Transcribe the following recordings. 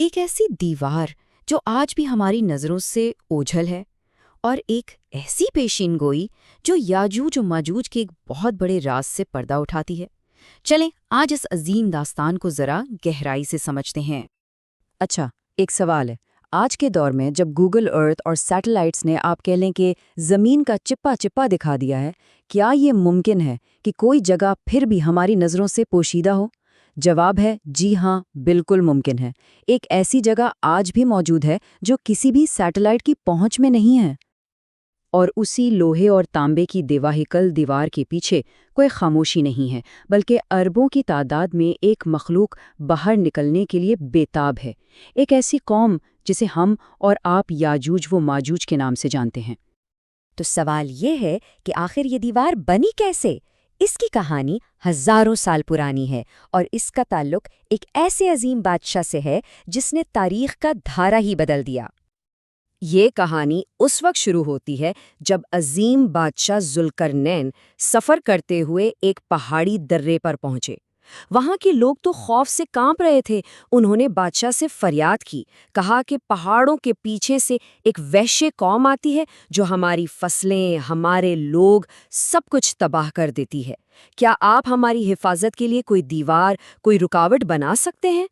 ایک ایسی دیوار جو آج بھی ہماری نظروں سے اوجھل ہے، اور ایک ایسی پیشین گوئی جو یاجوج و ماجوج کے ایک بہت بڑے راز سے پردہ اٹھاتی ہے۔ چلیں آج اس عظیم داستان کو ذرا گہرائی سے سمجھتے ہیں۔ اچھا، ایک سوال ہے۔ آج کے دور میں جب گوگل ارتھ اور سیٹلائٹس نے آپ کہہ لیں کہ زمین کا چپا چپا دکھا دیا ہے، کیا یہ ممکن ہے کہ کوئی جگہ پھر بھی ہماری نظروں سے پوشیدہ ہو؟ جواب ہے جی ہاں، بالکل ممکن ہے۔ ایک ایسی جگہ آج بھی موجود ہے جو کسی بھی سیٹلائٹ کی پہنچ میں نہیں ہے۔ اور اسی لوہے اور تانبے کی دیواہیکل دیوار کے پیچھے کوئی خاموشی نہیں ہے، بلکہ اربوں کی تعداد میں ایک مخلوق باہر نکلنے کے لیے بےتاب ہے، ایک ایسی قوم جسے ہم اور آپ یاجوج و ماجوج کے نام سے جانتے ہیں۔ تو سوال یہ ہے کہ آخر یہ دیوار بنی کیسے؟ اس کی کہانی ہزاروں سال پرانی ہے، اور اس کا تعلق ایک ایسے عظیم بادشاہ سے ہے جس نے تاریخ کا دھارا ہی بدل دیا۔ یہ کہانی اس وقت شروع ہوتی ہے جب عظیم بادشاہ ذوالقرنین سفر کرتے ہوئے ایک پہاڑی درے پر پہنچے۔ وہاں کے لوگ تو خوف سے کانپ رہے تھے۔ انہوں نے بادشاہ سے فریاد کی، کہا کہ پہاڑوں کے پیچھے سے ایک وحشی قوم آتی ہے جو ہماری فصلیں، ہمارے لوگ، سب کچھ تباہ کر دیتی ہے۔ کیا آپ ہماری حفاظت کے لیے کوئی دیوار، کوئی رکاوٹ بنا سکتے ہیں؟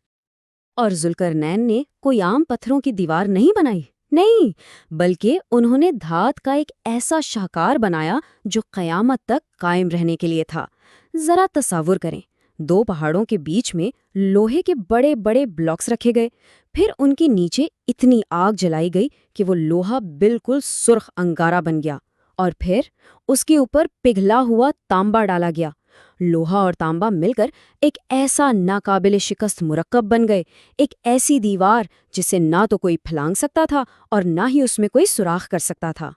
اور ذوالقرنین نے کوئی عام پتھروں کی دیوار نہیں بنائی، نہیں، بلکہ انہوں نے دھات کا ایک ایسا شاہکار بنایا جو قیامت تک قائم رہنے کے لیے تھا۔ ذرا تصور کریں، دو پہاڑوں کے بیچ میں لوہے کے بڑے بڑے بلاکس رکھے گئے، پھر ان کے نیچے اتنی آگ جلائی گئی کہ وہ لوہا بالکل سرخ انگارہ بن گیا، اور پھر اس کے اوپر پگھلا ہوا تانبا ڈالا گیا۔ لوہا اور تانبا مل کر ایک ایسا ناقابل شکست مرکب بن گئے، ایک ایسی دیوار جسے نہ تو کوئی پھلانگ سکتا تھا اور نہ ہی اس میں کوئی سوراخ کر سکتا تھا۔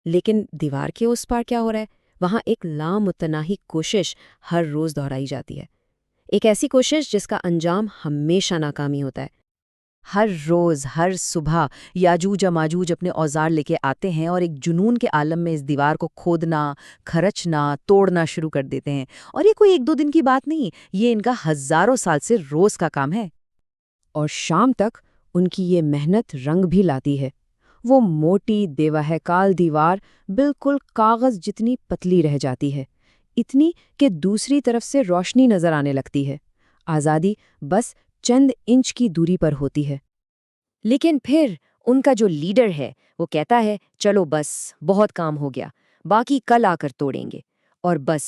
لیکن دیوار کے اس پار کیا ہو رہا ہے؟ وہاں ایک لامتناہی کوشش ہر روز دہرائی جاتی ہے، ایک ایسی کوشش جس کا انجام ہمیشہ ناکامی ہوتا ہے۔ ہر روز، ہر صبح یاجوج و ماجوج اپنے اوزار لے کے آتے ہیں اور ایک جنون کے عالم میں اس دیوار کو کھودنا، کھرچنا، توڑنا شروع کر دیتے ہیں۔ اور یہ کوئی ایک دو دن کی بات نہیں، یہ ان کا ہزاروں سال سے روز کا کام ہے۔ اور شام تک ان کی یہ محنت رنگ بھی لاتی ہے۔ وہ موٹی دیواہیکال دیوار بالکل کاغذ جتنی پتلی رہ جاتی ہے، اتنی کہ دوسری طرف سے روشنی نظر آنے لگتی ہے۔ آزادی بس چند انچ کی دوری پر ہوتی ہے۔ لیکن پھر ان کا جو لیڈر ہے وہ کہتا ہے چلو بس، بہت کام ہو گیا، باقی کل آ کر توڑیں گے۔ اور بس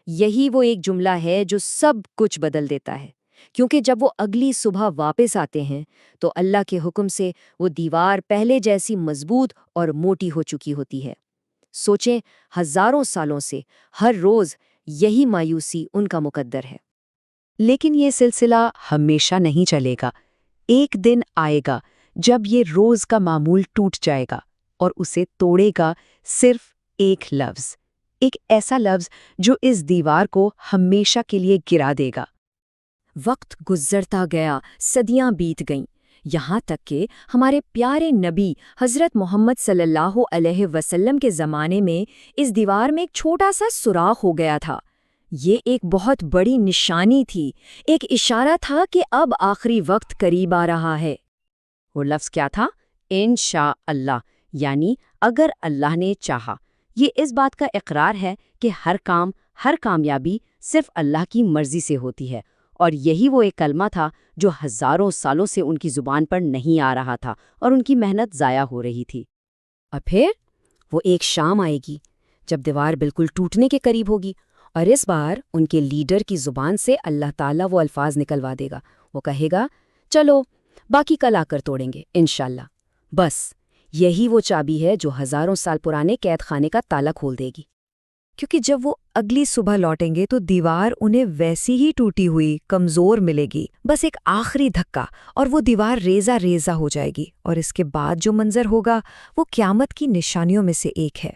یہی وہ ایک جملہ ہے جو سب کچھ بدل دیتا ہے، کیونکہ جب وہ اگلی صبح واپس آتے ہیں تو اللہ کے حکم سے وہ دیوار پہلے جیسی مضبوط اور موٹی ہو چکی ہوتی ہے۔ سوچیں، ہزاروں سالوں سے ہر روز یہی مایوسی ان کا مقدر ہے۔ لیکن یہ سلسلہ ہمیشہ نہیں چلے گا۔ ایک دن آئے گا جب یہ روز کا معمول ٹوٹ جائے گا، اور اسے توڑے گا صرف ایک لفظ، ایک ایسا لفظ جو اس دیوار کو ہمیشہ کے لیے گرا دے گا۔ وقت گزرتا گیا، صدیاں بیت گئیں، یہاں تک کہ ہمارے پیارے نبی حضرت محمد صلی اللہ علیہ وسلم کے زمانے میں اس دیوار میں ایک چھوٹا سا سوراخ ہو گیا تھا۔ یہ ایک بہت بڑی نشانی تھی، ایک اشارہ تھا کہ اب آخری وقت قریب آ رہا ہے۔ وہ لفظ کیا تھا؟ انشاءاللہ، یعنی اگر اللہ نے چاہا۔ یہ اس بات کا اقرار ہے کہ ہر کام، ہر کامیابی صرف اللہ کی مرضی سے ہوتی ہے، اور یہی وہ ایک کلمہ تھا جو ہزاروں سالوں سے ان کی زبان پر نہیں آ رہا تھا اور ان کی محنت ضائع ہو رہی تھی۔ اور پھر وہ ایک شام آئے گی جب دیوار بالکل ٹوٹنے کے قریب ہوگی، اور اس بار ان کے لیڈر کی زبان سے اللہ تعالیٰ وہ الفاظ نکلوا دے گا۔ وہ کہے گا چلو باقی کل آ کر توڑیں گے انشاءاللہ۔ بس یہی وہ چابی ہے جو ہزاروں سال پرانے قید خانے کا تالا کھول دے گی۔ کیونکہ جب وہ اگلی صبح لوٹیں گے تو دیوار انہیں ویسی ہی ٹوٹی ہوئی، کمزور ملے گی، بس ایک آخری دھکا اور وہ دیوار ریزہ ریزہ ہو جائے گی، اور اس کے بعد جو منظر ہوگا وہ قیامت کی نشانیوں میں سے ایک ہے۔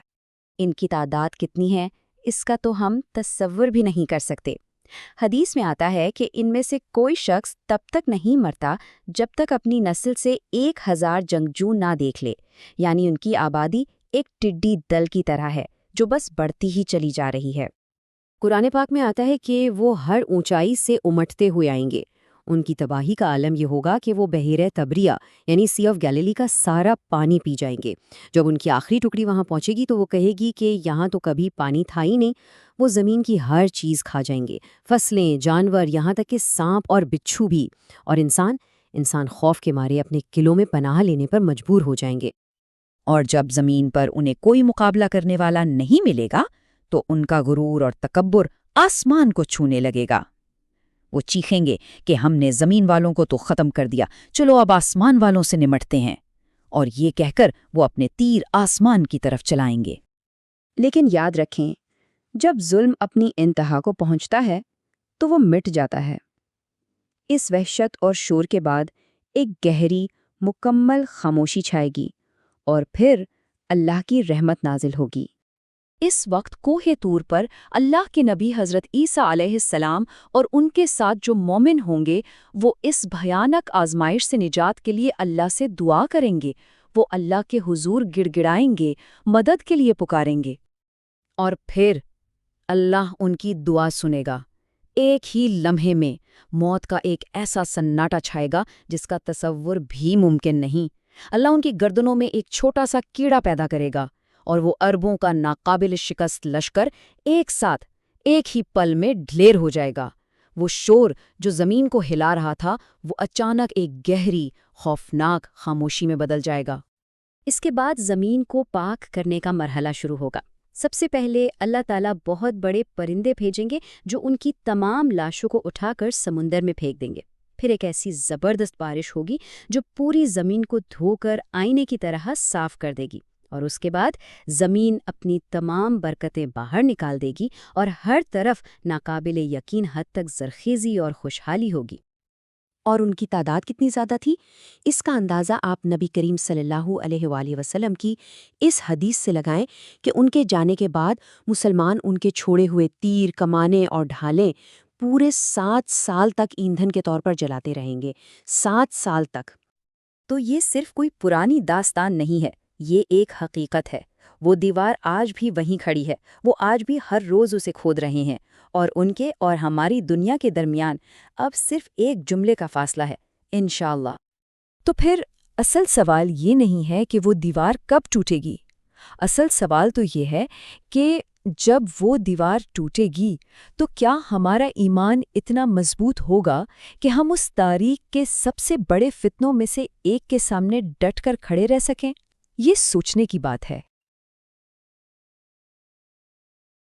ان کی تعداد کتنی ہے اس کا تو ہم تصور بھی نہیں کر سکتے۔ حدیث میں آتا ہے کہ ان میں سے کوئی شخص تب تک نہیں مرتا جب تک اپنی نسل سے 1000 جنگجو نہ دیکھ لے، یعنی ان کی آبادی ایک ٹڈی دل کی طرح ہے جو بس بڑھتی ہی چلی جا رہی ہے۔ قرآن پاک میں آتا ہے کہ وہ ہر اونچائی سے امٹتے ہوئے آئیں گے، ان کی تباہی کا عالم یہ ہوگا کہ وہ بحیرہ تبریہ یعنی سی آف گیلیلی کا سارا پانی پی جائیں گے۔ جب ان کی آخری ٹکڑی وہاں پہنچے گی تو وہ کہے گی کہ یہاں تو کبھی پانی تھا ہی نہیں۔ وہ زمین کی ہر چیز کھا جائیں گے، فصلیں، جانور، یہاں تک کہ سانپ اور بچھو بھی، اور انسان خوف کے مارے اپنے قلعوں میں پناہ لینے پر مجبور ہو جائیں گے۔ اور جب زمین پر انہیں کوئی مقابلہ کرنے والا نہیں ملے گا تو ان کا غرور اور تکبر آسمان کو چھونے لگے گا۔ وہ چیخیں گے کہ ہم نے زمین والوں کو تو ختم کر دیا، چلو اب آسمان والوں سے نمٹتے ہیں، اور یہ کہہ کر وہ اپنے تیر آسمان کی طرف چلائیں گے۔ لیکن یاد رکھیں، جب ظلم اپنی انتہا کو پہنچتا ہے تو وہ مٹ جاتا ہے۔ اس وحشت اور شور کے بعد ایک گہری، مکمل خاموشی چھائے گی، اور پھر اللہ کی رحمت نازل ہوگی۔ اس وقت کوہ طور پر اللہ کے نبی حضرت عیسیٰ علیہ السلام اور ان کے ساتھ جو مومن ہوں گے وہ اس بھیانک آزمائش سے نجات کے لیے اللہ سے دعا کریں گے۔ وہ اللہ کے حضور گڑ گڑائیں گے، مدد کے لیے پکاریں گے، اور پھر اللہ ان کی دعا سنے گا۔ ایک ہی لمحے میں موت کا ایک ایسا سناٹا چھائے گا جس کا تصور بھی ممکن نہیں۔ اللہ ان کی گردنوں میں ایک چھوٹا سا کیڑا پیدا کرے گا، اور وہ اربوں کا ناقابل شکست لشکر ایک ساتھ ایک ہی پل میں ڈھیر ہو جائے گا۔ وہ شور جو زمین کو ہلا رہا تھا وہ اچانک ایک گہری، خوفناک خاموشی میں بدل جائے گا۔ اس کے بعد زمین کو پاک کرنے کا مرحلہ شروع ہوگا۔ سب سے پہلے اللہ تعالیٰ بہت بڑے پرندے بھیجیں گے جو ان کی تمام لاشوں کو اٹھا کر سمندر میں پھینک دیں گے۔ پھر ایک ایسی زبردست بارش ہوگی جو پوری زمین کو دھو کر آئینے کی طرح صاف کر دے گی، اور اس کے بعد زمین اپنی تمام برکتیں باہر نکال دے گی اور ہر طرف ناقابل یقین حد تک زرخیزی اور خوشحالی ہوگی۔ اور ان کی تعداد کتنی زیادہ تھی، اس کا اندازہ آپ نبی کریم صلی اللہ علیہ وآلہ وسلم کی اس حدیث سے لگائیں کہ ان کے جانے کے بعد مسلمان ان کے چھوڑے ہوئے تیر، کمانیں اور ڈھالیں پورے 7 سال تک ایندھن کے طور پر جلاتے رہیں گے۔ 7 سال تک۔ تو یہ صرف کوئی پرانی داستان نہیں ہے، یہ ایک حقیقت ہے۔ وہ دیوار آج بھی وہیں کھڑی ہے، وہ آج بھی ہر روز اسے کھود رہے ہیں، اور ان کے اور ہماری دنیا کے درمیان اب صرف ایک جملے کا فاصلہ ہے، انشاءاللہ۔ تو پھر اصل سوال یہ نہیں ہے کہ وہ دیوار کب ٹوٹے گی، اصل سوال تو یہ ہے کہ جب وہ دیوار ٹوٹے گی تو کیا ہمارا ایمان اتنا مضبوط ہوگا کہ ہم اس تاریخ کے سب سے بڑے فتنوں میں سے ایک کے سامنے ڈٹ کر کھڑے رہ سکیں؟ یہ سوچنے کی بات ہے۔